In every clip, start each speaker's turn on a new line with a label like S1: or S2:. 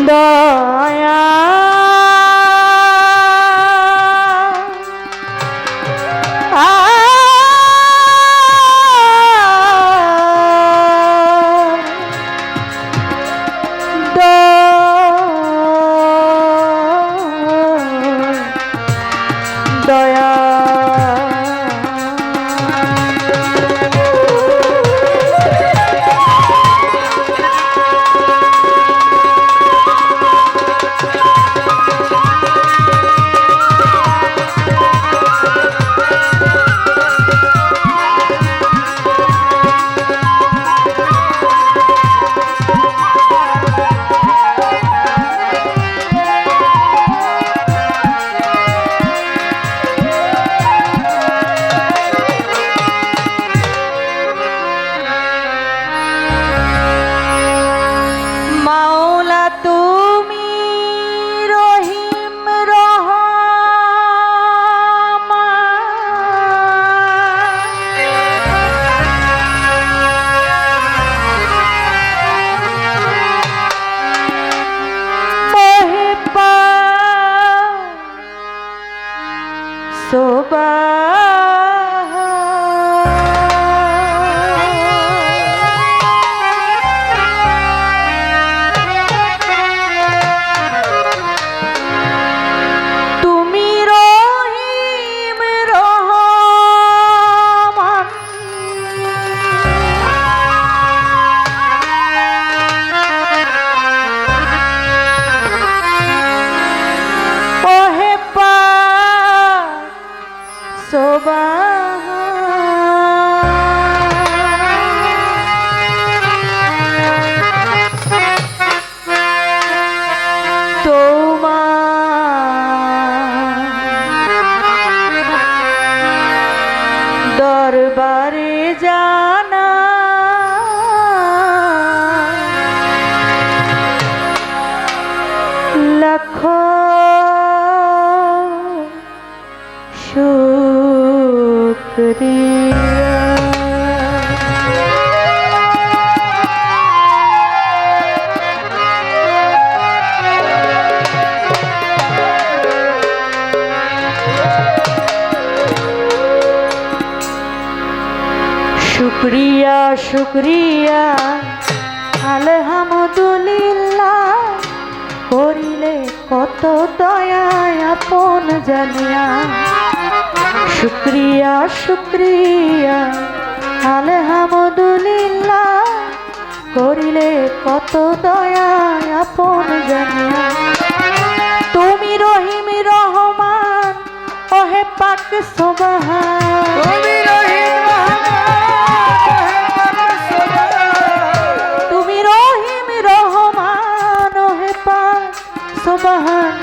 S1: দয়া দয়া দরবারে জানা লাখ শুকরিয়া শুক্রিয়া শুক্রিয়া আলহামদুলিল্লাহ করিলে কত দয়া আপন জানিয়া শুক্রিয়া শুক্রিয়া আলহামদুলিল্লাহ করিলে কত দয়া আপন জানিয়া তুমি রহিম রহমান ওহে পাক সুবহান তুমি রহিম সুবহান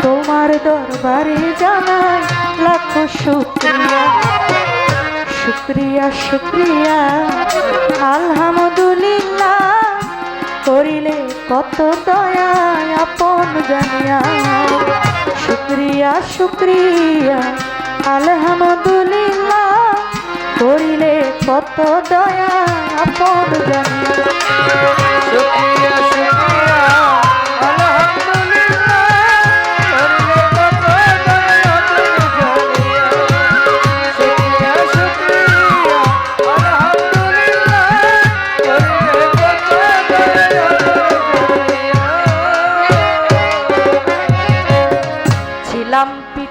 S1: তোমার দরবারে জানাই লাখ শুকরিয়া শুকরিয়া শুকরিয়া আলহামদুলিল্লাহ করিলে কত দয়া আপন জানিয়া শুকরিয়া শুকরিয়া আলহামদুলিল্লাহ করিলে কত দয়া আপন জানিয়া শুকরিয়া শুকরিয়া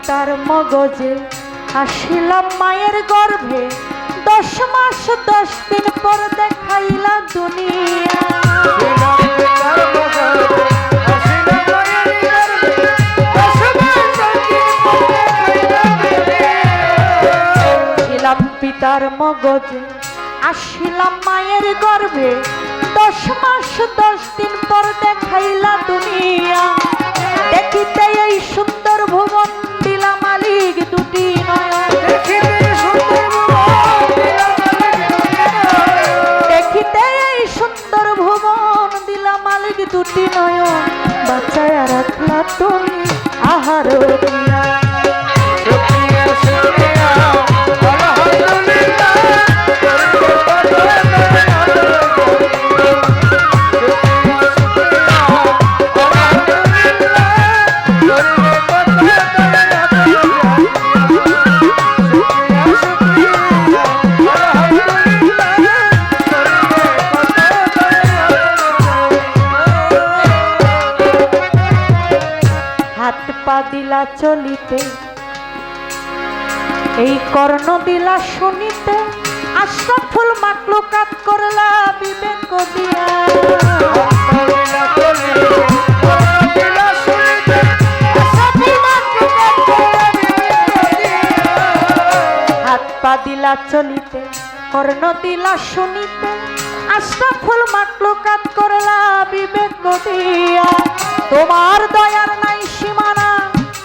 S1: পিতার মগজে আসিলাম মায়ের গর্ভে 10 মাস 10 দিন পর দেখাইলা দুনিয়া ছিলাম পিতার মগজে আসিলাম মায়ের গর্ভে 10 মাস 10 দিন পর দেখাইলা দুনিয়া দেখিতে এই সুন্দর ভুবন দিলা মালিক দুটি নয়ন দেখিতে এই সুন্দর ভুবন দিলা মালিক দুটি নয়ন বাঁচায়া রাখলা তুমি আহার দিয়া দিলা চলিতে, এই কর্ণ দিলা শুনিতে, আশরাফুল মাখলুকাত করলা বিবেক দিয়া। হাত পা দিলা চলিতে, কর্ণ দিলা শুনিতে, আশরাফুল মাখলুকাত করলা বিবেক দিয়া। তোমার দয়ার নাই সীমানা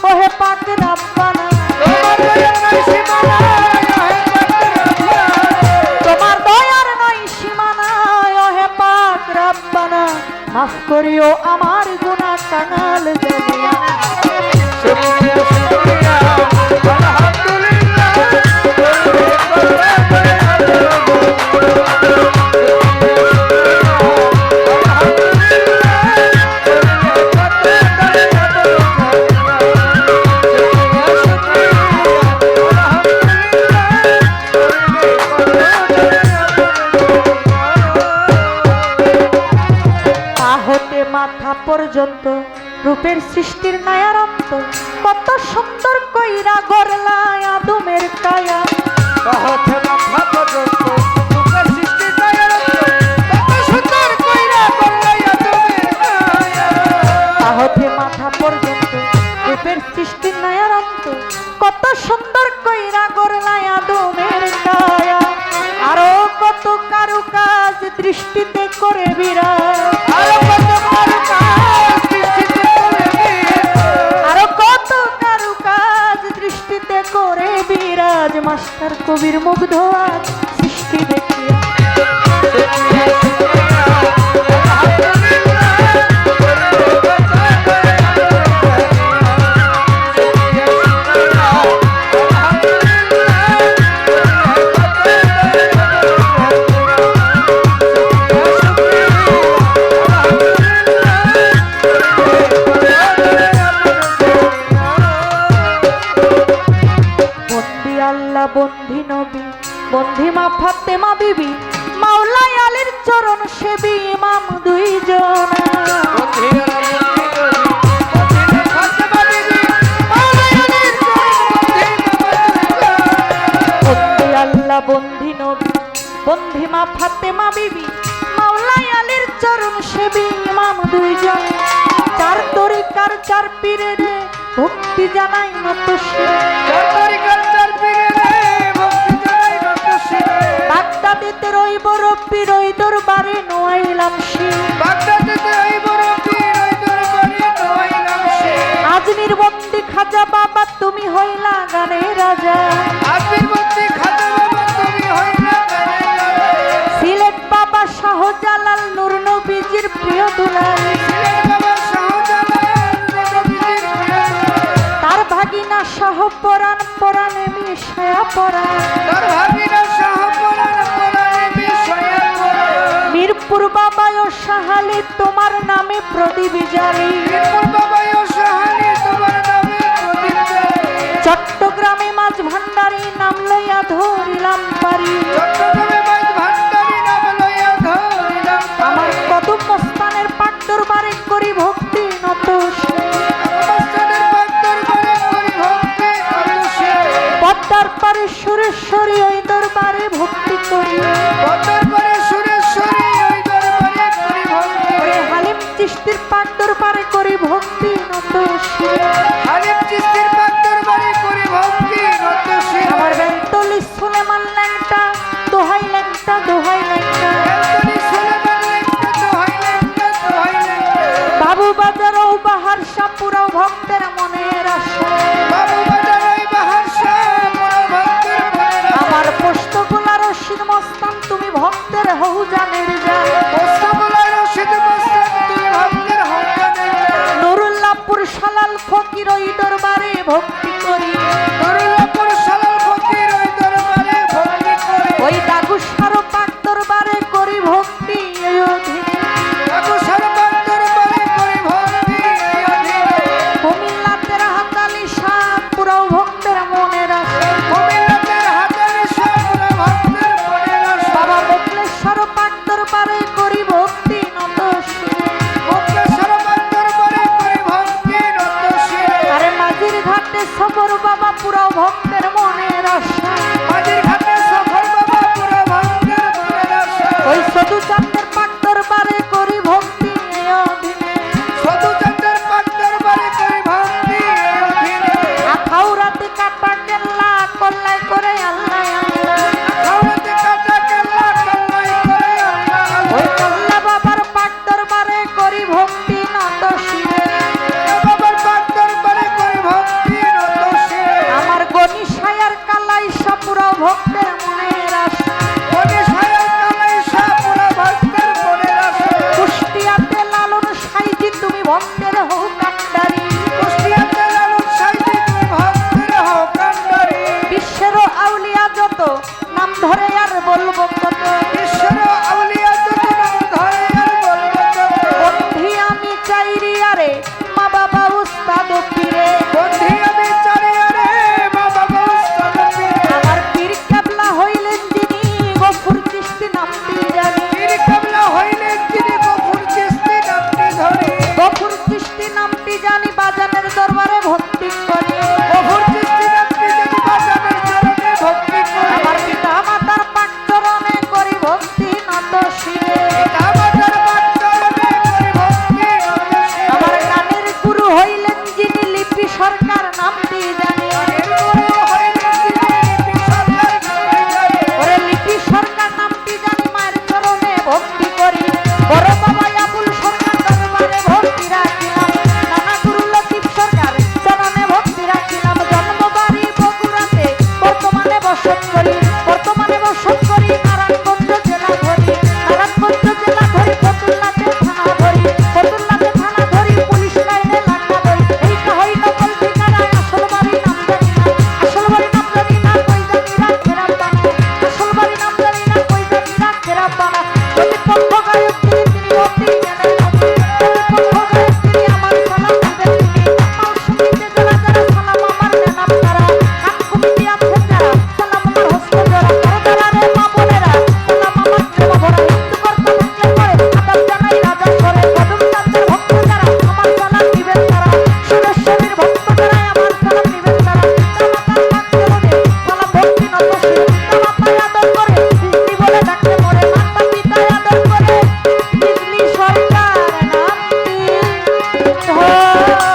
S1: ওহে পাক রব্বানা, তোমার দয়ার নাই সীমানা, তোমার দয়ার নাই সীমানা ওহে পাক রব্বানা। মাফ করিও আমার গুনাহ কাঙাল জানিয়া। মাথা পর্যন্ত রূপের সৃষ্টির নায়ারন্ত, কত সুন্দর কইরা গড়লা আদমের কায়া।
S2: মাথা পর্যন্ত রূপের সৃষ্টির নায়ারন্ত, কত সুন্দর কইরা গড়লা আদমের কায়া।
S1: তাহতে মাথা পর্যন্ত রূপের সৃষ্টির নায়ারন্ত, কত সুন্দর কইরা গড়লা আদমের কায়া। আরো কত কারুকাজ দৃষ্টিতে করে বিরাজ, আরো কত কারুকাজ দৃষ্টিতে করে বিরাজ। মাস্টার কবির মুগ্ধ আজ সৃষ্টি দেখিয়া। বন্ধি নবী, বন্ধি মা ফাতেমা বিবি, মাওলাই আলীর চরণ সেবী ইমাম দুইজন। বন্ধি আল্লাহ, বন্ধি নবী, বন্ধি মা ফাতেমা বিবি, মাওলাই আলীর চরণ সেবী ইমাম দুইজন। চার তরিকার চার পীরের ভক্তি জানাই নত শিরে, চার তরিকার চার পীরের ভক্তি জানাই নত শিরে। বাগদাদেতে রইব রব্বি রই দরবারে নোয়াইলাম শির, বাগদাদেতে রইব রব্বি রই দরবারে নোয়াইলাম শির। আজমির বন্দি খাজা বাবা তুমি হইলা গানের রাজা, আজমির বন্দি খাজা বাবা তুমি হইলা গানের রাজা। সিলেট বাবা শাহজালাল নূর নবীজির প্রিয় দুলাল, সিলেট বাবা শাহজালাল নূর নবীজির প্রিয় দুলাল। তার ভাগিনা শাহ পরাণ পরাণে মিশায়া পরাণ, তার ভাগিনা শাহ পরাণ পরাণে মিশায়া পরাণ। মিরপুর বাবা ও শাহালি তোমার নামে প্রদীপ জ্বালি, মিরপুর বাবা ও শাহালি তোমার নামে প্রদীপ জ্বালি। চট্টগ্রামে মাছ ভান্ডারি নাম লইয়া ধরিলাম পারি, চট্টগ্রামে মাছ ভান্ডারি নাম লইয়া ধরিলাম। আমার কদম মস্তানের পাক দরবারে করি ভক্তি নত মস্তানের পাক দরবারে করি ভক্তি নত। পদ্মার পারে সুরেশ্বরী ওই দরবারে ভক্তি করি, পদ্মার পারে সুরেশ্বরী ওই দরবারে করি ভক্তি। হালিম চিশতির পাক দরবারে করি ভক্তি নত শিরে, হালিম চিশতির পাক দরবারে করি ভক্তি নত শিরে। আমার বেন্তলি সুলেমান ল্যাংটা দোহাই ল্যাংটা দোহাই ল্যাংটা, বেন্তলি সুলেমান ল্যাংটা দোহাই ল্যাংটা দোহাই ল্যাংটা। বাবু বাজার ও বাহার সাপুরাও ভক্তের মনের আশা, বাবু বাজার ওই বাহার সাপুরাও ভক্তের মনের আশা। আমার পোস্তগোলা রশিদ মস্তান তুমি ভক্তের হউ জানের জান, পোস্তগোলা রশিদ মস্তান তুমি ভক্তের হউ জানের জান। নুরুল্লাহপুর শালাল ফকির ওই দরবারে ভক্তি করি, নুরুল্লাহপুর শালাল ফকির ওই দরবারে ভক্তি করি। ওই দাগুসারো পাক দরবারে করি ভক্তি এই অধীনে, দাগুসারো পাক দরবারে করি ভক্তি এই অধীনে। কুমিল্লাতে হাতালি শাহ পুরাও ভক্তের মনের আশা, কুমিল্লাতে হাতালি শাহ পুরাও ভক্তের মনের আশা। বাবা মুক্তেশ্বর পাক দরবারে করি ভক্তি নত শিরে, মুক্তেশ্বর পাক দরবারে করি ভক্তি নত শিরে। আরে মাঝির নামটি জানি
S2: পীর কেবলা হইলেন যিনি গফুর চিশতি নামটি ধরি
S1: গফুর চিশতি নামটি জানি বাজানের দরবারে ভক্তি করি
S2: গফুর চিশতি নামটি যদি বাজানের চরণে ভক্তি করি
S1: আমার পিতা মাতার পাক চরণে করি ভক্তি নত শিরে
S2: পিতামাতার পাদ চরণে করি ভক্তি নত শিরে।
S1: আমার গানের গুরু হইলেন যিনি লিপি সরকার নামটি জানি
S2: গানের গুরু হইলেন যিনি লিপি সরকার নামটি ধরি
S1: ওরে লিপি সরকার নামটি জানি মায়ের চরণে ভক্তি করি বড় বাবা আবুল সরকার দরবারে ভক্তি রাখিলাম নানা গুরু লতিফ সরকার চরণে ভক্তি রাখিলাম জন্মবাড়ি বগুড়াতে বর্তমানে বসত করি নারায়ণগঞ্জ জেলা ধরি ফতুল্লাতে থানা ধরি পুলিশ লাইনে লাগা ধরি এইটা হই নকল ঠিকানা আসল বাড়ি নাম জানি না কই জানি রাখে রাব্বানা আসল বাড়ি নাম জানি না কই জানি রাখে রাব্বানা যদি পক্ষ গায়ক তিনি ভক্তি জ্ঞানের নদী পক্ষ গায়ক তিনি আমার সালাম দিবেন তিনি মাল সমিতি যারা সালাম আমার নেনাম তারা হাত কমিটি আছেন যারা সালাম আমার হস্ত জোড়া করদারা রে মা বোনেরা সালাম আমার প্রেম ভরা হিন্দু কর্তা থাকলে করে আদাব জানাই রাজা সরে কদম চাঁদের ভক্ত যারা আমার সালাম দিবেন তারা সুরেশ্বরীর ভক্ত যারা আমার সালাম দিবেন তারা পিতা মাতার পাক চরণে সালাম ভক্তি নত শিরে পিতা মাতায় আদর করে বিজলি বলে ডাকতে মরে মাতা পিতায় আদর করে বিজলি সরকার নামটি ধরি